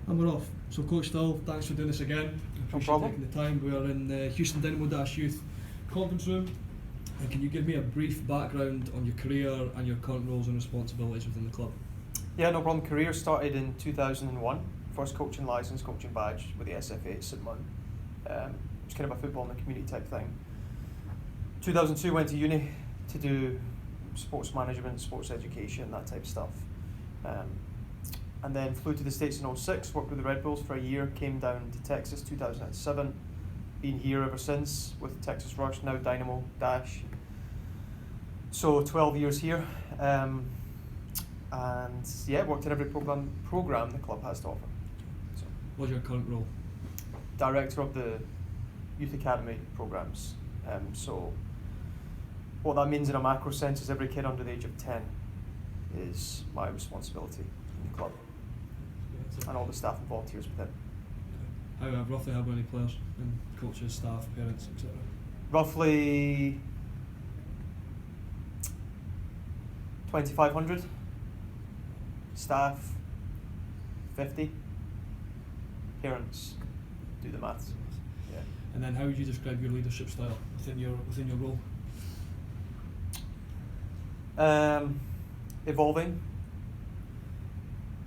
And we're off. So Coach Still, thanks for doing this again. Appreciate taking the time. We are in the Houston Dynamo-Youth conference room. And can you give me a brief background on your career and your current roles and responsibilities within the club? Yeah, no problem. Career started in 2001. First coaching licence, coaching badge with the SFA at St Mun. It was kind of a football in the community type thing. 2002 went to uni to do sports management, sports education, that type of stuff. And then flew to the States in 06, worked with the Red Bulls for a year, came down to Texas 2007. Been here ever since with Texas Rush, now Dynamo Dash. So 12 years here. And yeah, worked in every program the club has to offer. So, what's your current role? Director of the Youth Academy programs. So what that means in a macro sense is every kid under the age of 10 is my responsibility in the club. And all the staff and volunteers within. Roughly how many players and coaches, staff, parents, etc.? Roughly 2,500. Staff 50. Parents, do the maths. Yeah. And then how would you describe your leadership style within your role? Evolving.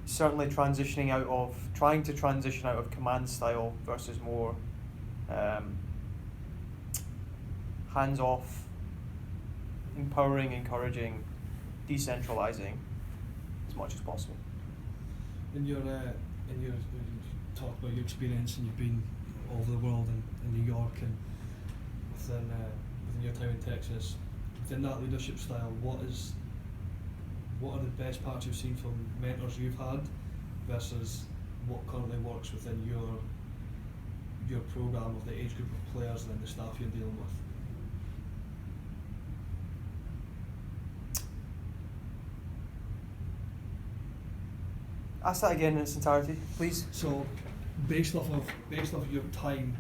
Certainly trying to transition out of command style versus more hands-off, empowering, encouraging, decentralizing as much as possible. In your you talked about your experience, and you've been all over the world in New York and within your time in Texas. Within that leadership style, what are the best parts you've seen from mentors you've had versus what currently works within your program of the age group of players and then the staff you're dealing with? Ask that again in its entirety, please. So, based off of your time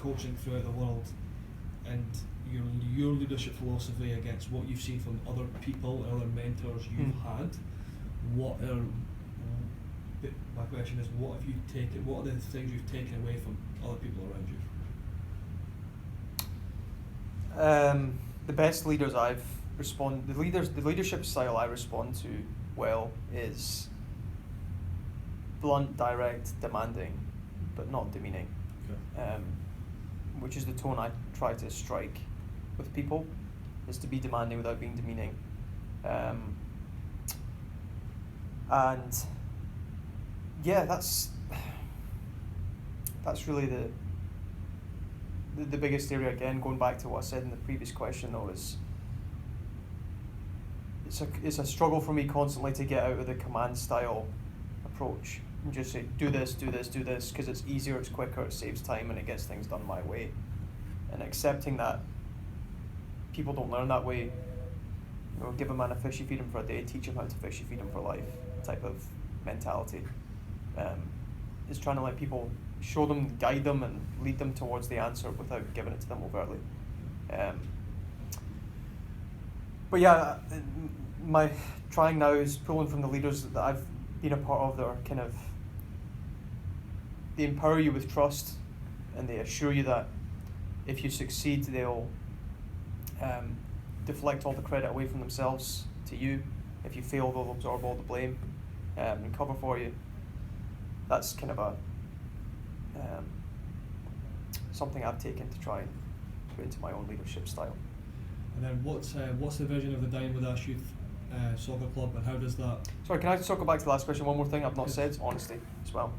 coaching throughout the world and your leadership philosophy against what you've seen from other people and other mentors you've had, my question is, what are the things you've taken away from other people around you? The best leaders the leadership style I respond to well is blunt, direct, demanding, but not demeaning. Okay. Which is the tone I try to strike with people, is to be demanding without being demeaning. And yeah, that's really the biggest area. Again, going back to what I said in the previous question though, is it's a struggle for me constantly to get out of the command style approach and just say do this, because it's easier, it's quicker, it saves time, and it gets things done my way. And accepting that people don't learn that way. Give a man a fish, you feed him for a day, teach him how to fish, you feed him for life type of mentality. Is trying to let people show them, guide them, and lead them towards the answer without giving it to them overtly. But yeah, my trying now is pulling from the leaders that I've been a part of. They empower you with trust, and they assure you that if you succeed, they'll deflect all the credit away from themselves to you. If you fail, they'll absorb all the blame and cover for you. That's kind of something I've taken to try and put into my own leadership style. And then what's the vision of the Dynamo Youth Soccer Club, and how does that... Sorry, can I circle back to the last question? One more thing I've not said, honesty as well.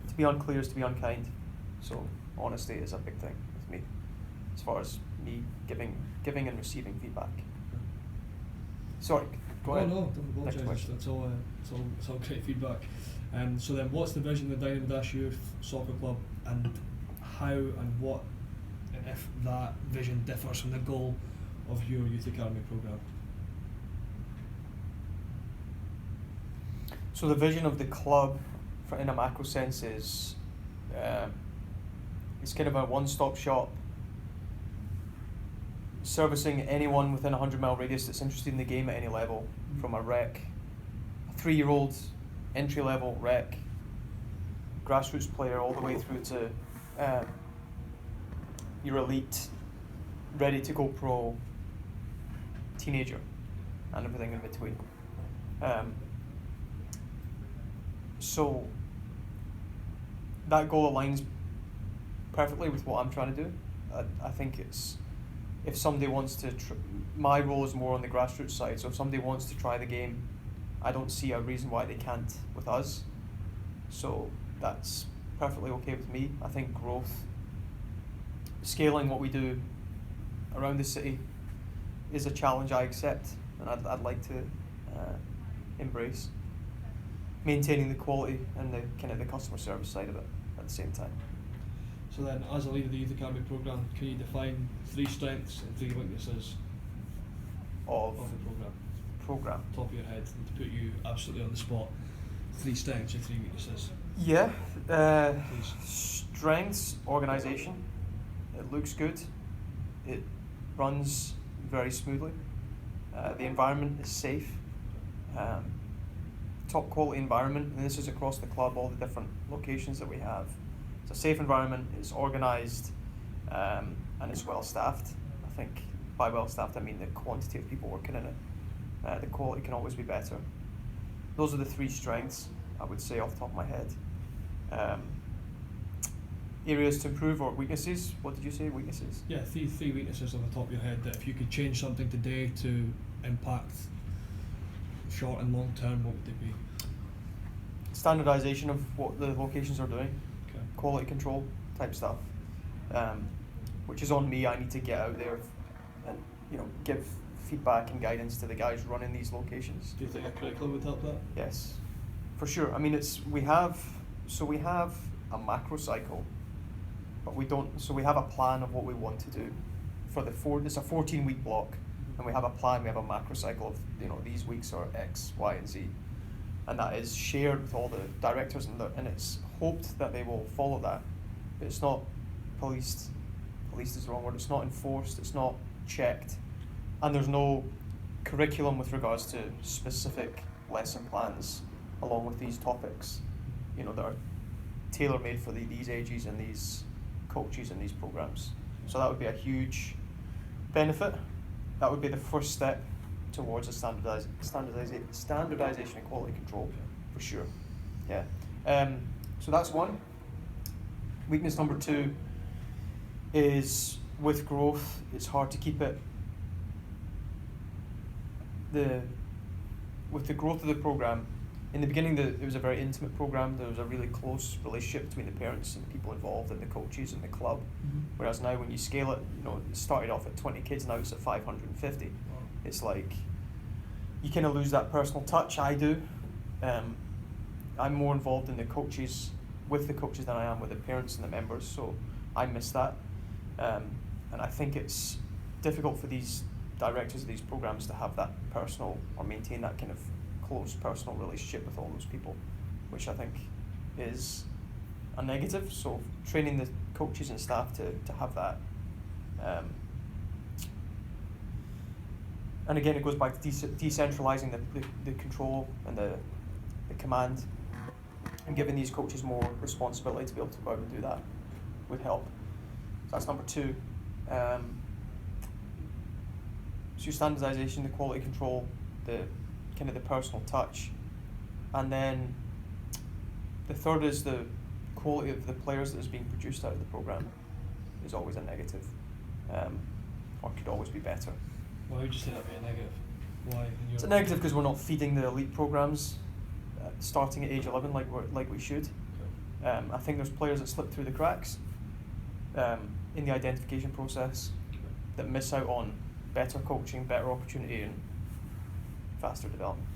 To be unclear is to be unkind. So honesty is a big thing with me, as far as me giving and receiving feedback. Sorry, go ahead. No, don't apologise. It's all great feedback. So then, what's the vision of the Dynamo Youth Soccer Club, and how and what, and if that vision differs from the goal of your Youth Academy programme? So the vision of the club, in a macro sense, is it's kind of a one-stop shop, servicing anyone within a 100-mile radius that's interested in the game at any level, from a rec, a 3-year-old entry-level rec, grassroots player all the way through to your elite, ready to go pro teenager, and everything in between. So that goal aligns perfectly with what I'm trying to do. I think it's, if somebody wants to, my role is more on the grassroots side, so if somebody wants to try the game, I don't see a reason why they can't with us. So that's perfectly okay with me. I think growth, scaling what we do around the city is a challenge I accept, and I'd like to embrace. Maintaining the quality and the kind of the customer service side of it at the same time. So then, as a leader of the Youth Academy programme, can you define 3 strengths and 3 weaknesses of the programme? Top of your head, and to put you absolutely on the spot. 3 strengths and 3 weaknesses. Yeah. Please. Strengths, organisation. It looks good. It runs very smoothly. The environment is safe. Top quality environment, and this is across the club, all the different locations that we have. It's a safe environment, it's organised, and it's well staffed. I think by well staffed I mean the quantity of people working in it. The quality can always be better. Those are the 3 strengths I would say off the top of my head. Areas to improve or weaknesses, what did you say, weaknesses? Yeah, 3 weaknesses on the top of your head that if you could change something today to impact short and long term, what would they be? Standardisation of what the locations are doing, Okay. quality control type stuff, which is on me. I need to get out there and give feedback and guidance to the guys running these locations. Do you think a curriculum would help that? Yes, for sure. I mean, we have a macro cycle, but we don't. So we have a plan of what we want to do for it's a 14-week block. And we have a plan, we have a macro cycle of, these weeks are X, Y, and Z. And that is shared with all the directors, and it's hoped that they will follow that. But it's not policed is the wrong word, it's not enforced, it's not checked. And there's no curriculum with regards to specific lesson plans along with these topics, that are tailor-made for these ages and these coaches and these programs. So that would be a huge benefit. That would be the first step towards a standardization and quality control, for sure. Yeah. So that's one. Weakness number 2 is with growth, it's hard to keep it. With the growth of the program, in the beginning it was a very intimate program. There was a really close relationship between the parents and the people involved and the coaches and the club. Mm-hmm. Whereas now when you scale it, it started off at 20 kids, now it's at 550. Wow. It's like you kind of lose that personal touch. I do. I'm more involved in with the coaches than I am with the parents and the members, so I miss that. And I think it's difficult for these directors of these programs to have that personal or maintain that kind of close personal relationship with all those people, which I think is a negative. So training the coaches and staff to have that, and again it goes back to decentralizing the control and the command, and giving these coaches more responsibility to be able to go out and do that would help. So that's number 2. So standardization, the quality control, the kind of the personal touch, and then the third is the quality of the players that is being produced out of the program is always a negative, or could always be better. Why would you say that would be a negative? Why? It's a negative because we're not feeding the elite programs starting at age 11 like we should. Okay. I think there's players that slip through the cracks in the identification process that miss out on better coaching, better opportunity, and faster development.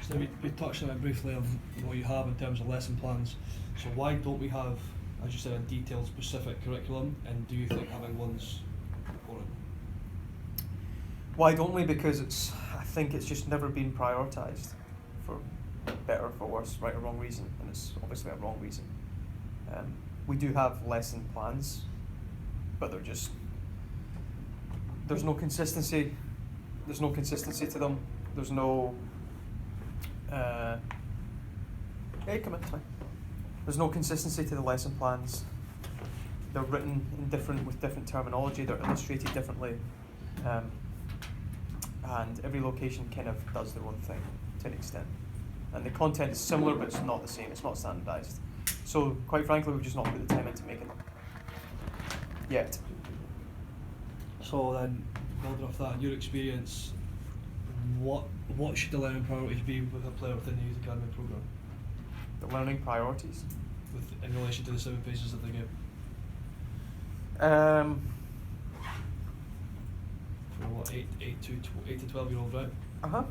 So we touched on it briefly of what you have in terms of lesson plans. So why don't we have, as you said, a detailed, specific curriculum? And do you think having one's important? Why don't we? Because I think it's just never been prioritised, for better or for worse, right or wrong reason, and it's obviously a wrong reason. We do have lesson plans, but there's no consistency. There's no consistency to them. There's no. Hey, come in. Fine. There's no consistency to the lesson plans. They're written with different terminology. They're illustrated differently, and every location kind of does their own thing to an extent. And the content is similar, but it's not the same. It's not standardized. So, quite frankly, we've just not put the time into making them yet. So then, building off that, your experience, what should the learning priorities be with a player within the youth academy programme? The learning priorities. In relation to the 7 phases of the game. For what, 8 to 12-year-old, right? I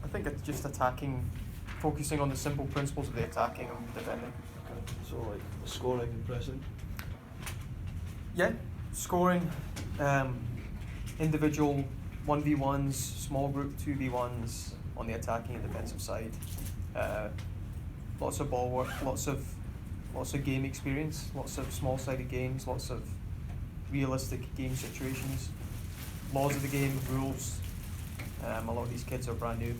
think it's just focusing on the simple principles of the attacking and defending. Okay. So like scoring and pressing. Yeah, scoring, individual 1v1s, small group 2v1s on the attacking and defensive side. Lots of ball work, lots of game experience, lots of small-sided games, lots of realistic game situations, laws of the game, rules. A lot of these kids are brand new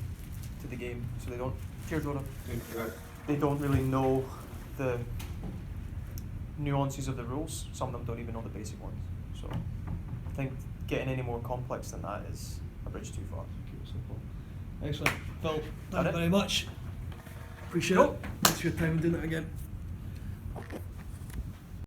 to the game, so they don't. Cheers, Rhoda. They don't really know the nuances of the rules. Some of them don't even know the basic ones. So I think getting any more complex than that is a bridge too far. Keep it simple. Excellent. Phil, thank Got you it? very much. Appreciate Cool. it. Thanks for your time and doing it again.